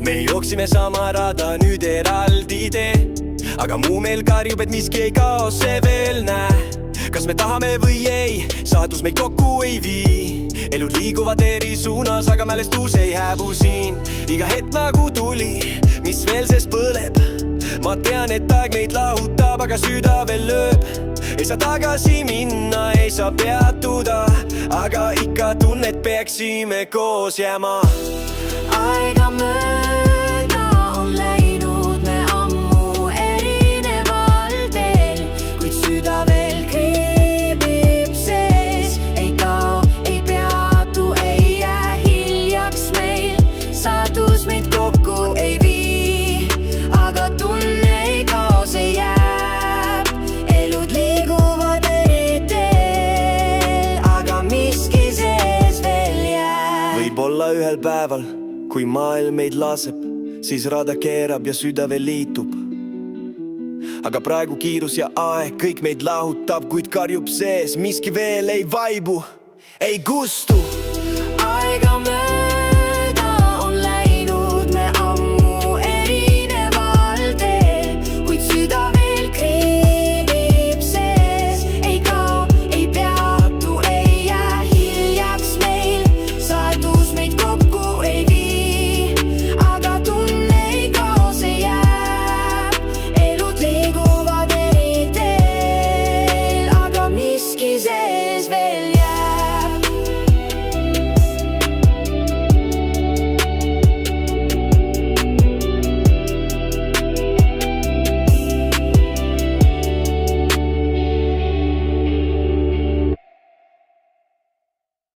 me jooksime sama rada, nüüd eraldi tee. Aga mu meel karjub, et miski ei kao, see veel näe. Kas me tahame või ei, saatus meid kokku ei vii. Elud liiguvad eri suunas, aga mälestus ei hääbu siin. Iga hetk nagu tuli, mis veel sest põleb. Ma tean, et aeg meid lahutab, aga süda veel lööb. Ei saa tagasi minna, ei saa peatuda, aga ikka tunnet peaksime koos jääma. Aega mööda on läinud me ammu erineval teel, kuid süda veel kriibib sees. Ei kao, ei peatu, ei jää hiljaks meil. Saatus meid kokku ei vii, aga tunne ei kao, see jääb. Elud liiguvad eri teel, aga miski sees veel jääb. Võib-olla ühel päeval, kui maailm meid laseb, siis rada keerab ja süda veel liitub. Aga praegu kiirus ja aeg kõik meid lahutab, kuid karjub sees, miski veel ei vaibu, ei kustu. Aega